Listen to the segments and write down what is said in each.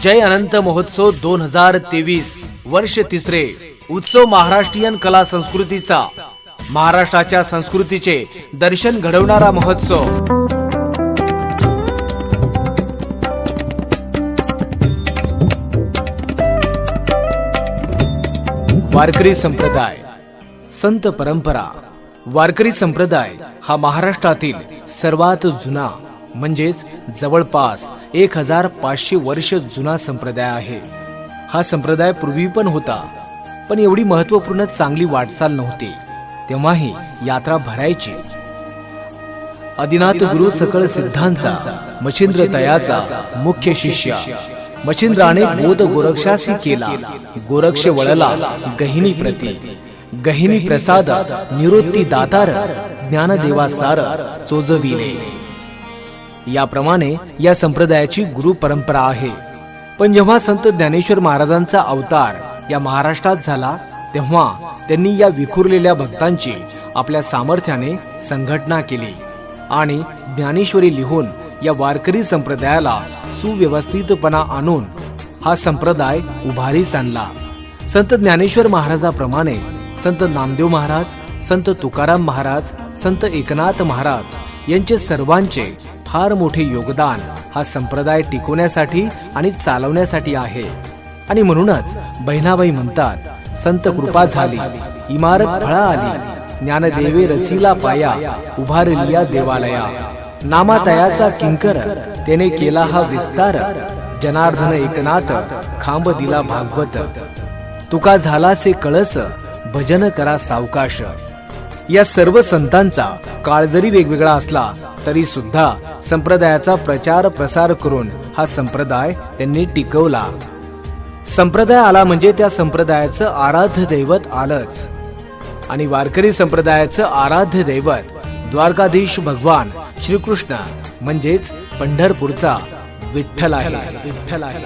जय अनंत महोत्सव 2023 वर्ष तिसरे उत्सव महाराष्ट्रीयन कला संस्कृतीचा महाराष्ट्राच्या संस्कृतीचे दर्शन घडवणारा महोत्सव। वारकरी संप्रदाय संत परंपरा। वारकरी संप्रदाय हा महाराष्ट्रातील सर्वात जुना म्हणजेच जवळपास 1500 वर्ष जुना संप्रदाय आहे। हा संप्रदाय पूर्वी पण होता, पण एवढी महत्त्वपूर्ण चांगली वाटचाल नव्हती। तेव्हाही यात्रा भरायची। आदिनाथ गुरु सकळ सिद्धांचा मच्छिंद्र तयाचा मुख्य शिष्य मच्छिंद्राने बोध गोरक्षासी केला। गोरक्ष वळला गहिनी प्रती, गहिनी प्रसाद निवृत्ती दातार ज्ञानदेवा सार चोजविले। याप्रमाणे या संप्रदायाची गुरु परंपरा आहे। पण जेव्हा संत ज्ञानेश्वर महाराजांचा अवतार या महाराष्ट्रात झाला, तेव्हा त्यांनी या विखुरलेल्या भक्तांची आपल्या सामर्थ्याने संघटना केली आणि ज्ञानेश्वरी लिहून या वारकरी संप्रदायाला सुव्यवस्थितपणा आणून हा संप्रदाय उभारीस आणला। संत ज्ञानेश्वर महाराजाप्रमाणे संत नामदेव महाराज, संत तुकाराम महाराज, संत एकनाथ महाराज यांचे सर्वांचे फार मोठे योगदान हा संप्रदाय टिकवण्यासाठी आणि चालवण्यासाठी आहे। आणि म्हणूनच बहिणाबाई म्हणतात, संत कृपा झाली इमारत फळा आली, ज्ञानदेवे रचिला पाया उभारलिया देवालया। नामातयाचा किंकर त्याने केला हा विस्तार, जनार्दन एकनाथ खांब दिला भागवत। तुका झाला से कळस भजन करा सावकाश। या सर्व संतांचा काळ जरी वेगवेगळा असला तरी सुद्धा संप्रदायाचा प्रचार प्रसार करून हा संप्रदाय त्यांनी टिकवला। संप्रदाय आला म्हणजे त्या संप्रदायाचं आराध्य दैवत आलंच। आणि वारकरी संप्रदायाचं आराध्य दैवत द्वारकाधीश भगवान श्रीकृष्ण म्हणजेच पंढरपूरचा विठ्ठल आहे। विठ्ठल आहे।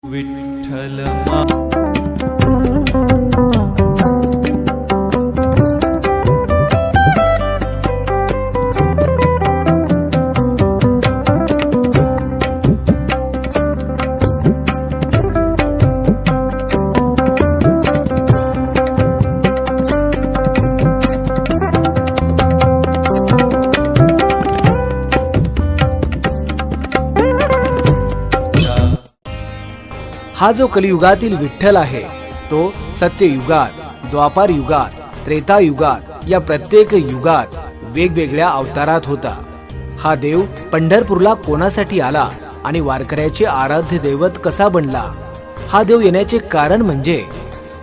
विठ्ठल हा जो कलियुगातील विठ्ठल आहे तो सत्ययुगात, द्वापार युगात, त्रेता युगात या प्रत्येक युगात वेगवेगळ्या अवतारात होता। हा देव पंढरपूरला कोणासाठी आला आणि वारकऱ्याचे आराध्य दैवत कसा बनला? हा देव येण्याचे कारण म्हणजे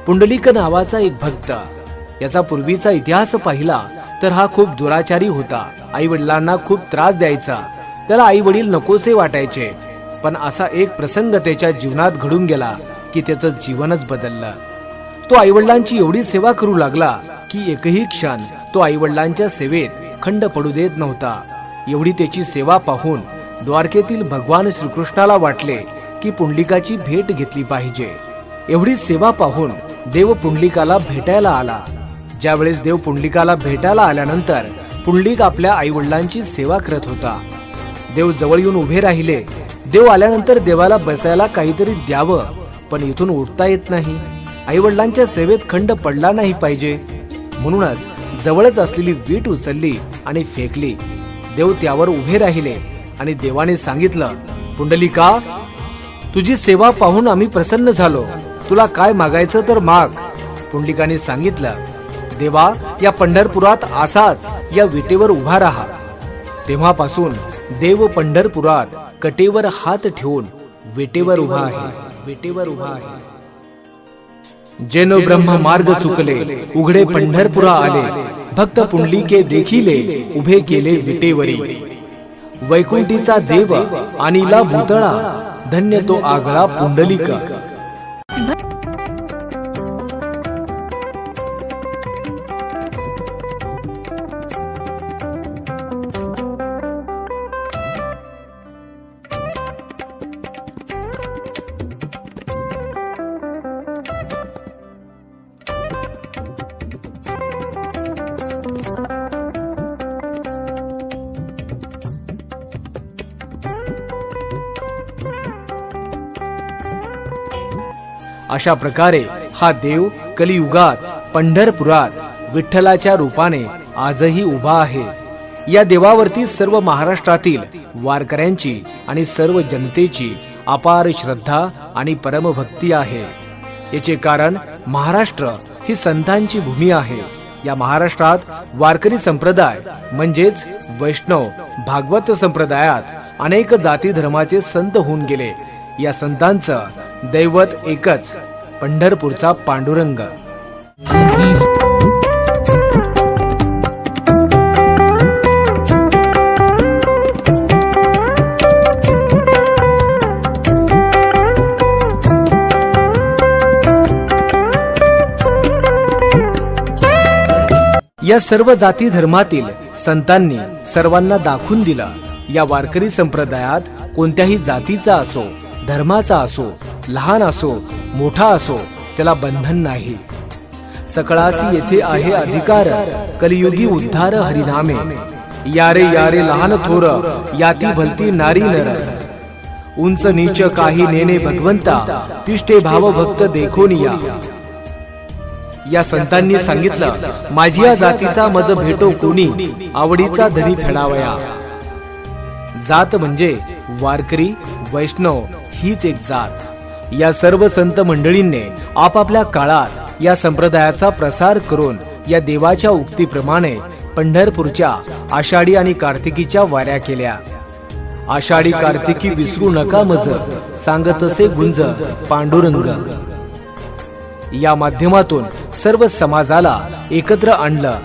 पुंडलिक नावाचा एक भक्त। याचा पूर्वीचा इतिहास पाहिला तर हा खूप दुराचारी होता। आई वडिलांना खूप त्रास द्यायचा, त्याला आई वडील नकोसे वाटायचे। पण असा एक प्रसंग त्याच्या जीवनात घडून गेला की त्याचं जीवनच बदललं। तो आईवडिलांची एवढी सेवा करू लागला की एकही क्षण तो आईवडिलांच्या सेवेत खंड पडू देत नव्हता। एवढी त्याची सेवा पाहून द्वारकेतील भगवान श्रीकृष्णाला वाटले की पुंडलिकाची भेट घेतली पाहिजे। एवढी सेवा पाहून देव पुंडलिकाला भेटायला आला। ज्यावेळेस देव पुंडलिकाला भेटायला आल्यानंतर पुंडलिक आपल्या आईवडिलांची सेवा करत होता। देव जवळ येऊन उभे राहिले। देव आल्यानंतर देवाला बसायला काहीतरी द्यावं, पण इथून उठता येत नाही। आईवडिलांच्या सेवेत खंड पडला नाही पाहिजे, म्हणूनच जवळच असलेली वीट उचलली आणि फेकली। देव त्यावर उभे राहिले आणि देवाने सांगितलं, पुंडलिका, तुझी सेवा पाहून आम्ही प्रसन्न झालो, तुला काय मागायचं तर माग। पुंडलिकाने सांगितलं, देवा, या पंढरपुरात असाच या विटेवर उभा राहा। तेव्हापासून देव पंढरपुरात कटेवर हात ठेवून विटेवर उभा आहे। विटेवर उभा आहे। जेनो ब्रह्म मार्ग चुकले उघडे पंढरपुरा आले, भक्त पुंडलिके देखिले उभे केले विटेवरी। वैकुंठीचा देव अनिला भूतळा, धन्य तो आगळा पुंडलिक। अशा प्रकारे हा देव कलियुगात पंढरपुरात विठ्ठलाच्या रूपाने आजही उभा आहे. या देवावरती सर्व महाराष्ट्रातील वारकऱ्यांची आणि सर्व जनतेची अपार श्रद्धा आणि परमभक्ती आहे. याचे कारण महाराष्ट्र ही संतांची भूमी आहे. या महाराष्ट्रात वारकरी संप्रदाय म्हणजेच वैष्णव भागवत संप्रदायात अनेक जाती धर्माचे संत होऊन गेले. या संतांचं दैवत एकच, पंढरपूरचा पांडुरंग. या सर्व जाती धर्मातील संतांनी सर्वांना दाखवून दिलं, या वारकरी संप्रदायात कोणत्याही जातीचा असो, धर्माचा असो, लहान असो, मोठा असो, त्याला बंधन नाही. सकळासी येथे आहे अधिकार, कलियुगी उद्धार हरिनामे. यारे यारे लहान थोर, याती भलती नारी नर. उंच नीच काही नेने भगवंता, तिष्ठे भाव भक्त देखोनिया. या संतांनी सांगितलं, माझी या जातीचा मज भेटो कोणी, आवडीचा धनी फेडावया. जात म्हणजे वारकरी वैष्णव हीच एक जात. या सर्व संत मंडळींनी आपापल्या काळात या संप्रदायाचा प्रसार करून या देवाच्या उक्तीप्रमाणे पंढरपूरच्या आषाढी आणि कार्तिकीच्या वाऱ्या केल्या. आषाढी कार्तिकी विसरू नका मज, सांगतसे गुंज पांडुरंग. या माध्यमातून सर्व समाजाला एकत्र आणलं.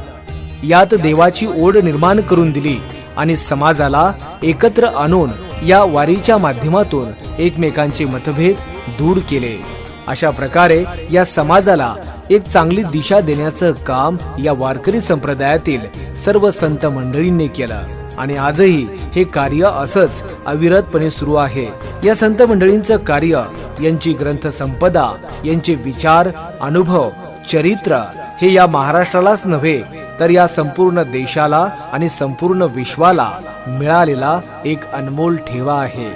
यात देवाची ओढ निर्माण करून दिली आणि समाजाला एकत्र आणून या वारीच्या माध्यमातून एकमेकांचे मतभेद दूर केले. अशा प्रकारे या समाजाला एक चांगली दिशा देण्याचं काम या वारकरी संप्रदायातील सर्व संत मंडळींनी केलं आणि आजही हे कार्य असंच अविरतपणे सुरू आहे. या संत मंडळींचं कार्य, यांची ग्रंथ संपदा, यांचे विचार, अनुभव, चरित्र हे या महाराष्ट्रालाच नव्हे तर या संपूर्ण देशाला आणि संपूर्ण विश्वाला मिळालेला एक अनमोल ठेवा आहे.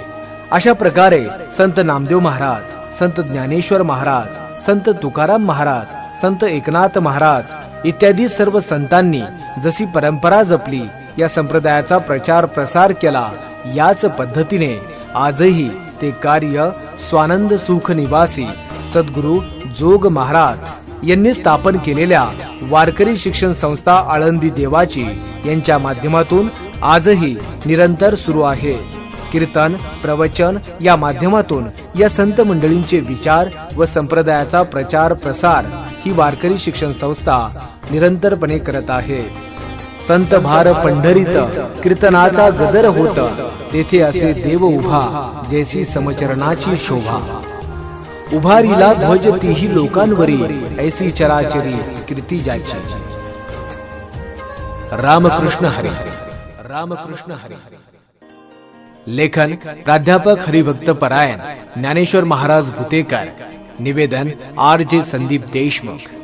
अशा प्रकारे संत नामदेव महाराज, संत ज्ञानेश्वर महाराज, संत तुकाराम महाराज, संत एकनाथ महाराज इत्यादी सर्व संतांनी जशी परंपरा जपली, या संप्रदायाचा प्रचार प्रसार केला, याच पद्धतीने आजही ते कार्य स्वानंद सुख निवासी सद्गुरु जोग महाराज यांनी स्थापन केलेल्या वारकरी शिक्षण संस्था आळंदी देवाची यांच्या माध्यमातून आजही निरंतर सुरू आहे. कीर्तन, प्रवचन या माध्यमातून या संत मंडळींचे विचार व संप्रदायाचा प्रचार प्रसार ही वारकरी शिक्षण संस्था निरंतरपणे करत आहे. संत भार पंढरीत कीर्तनाचा गजर होत, तेथे असे देव उभा, जैसी समचरणाची शोभा. उभारीला ध्वज तीही लोकांवरी, ऐसी चराचरी कीर्ती जायची. रामकृष्ण हरी. रामकृष्ण हरी. लेखन प्राध्यापक हरिभक्त परायण ज्ञानेश्वर महाराज भुतेकर. निवेदन RJ संदीप देशमुख.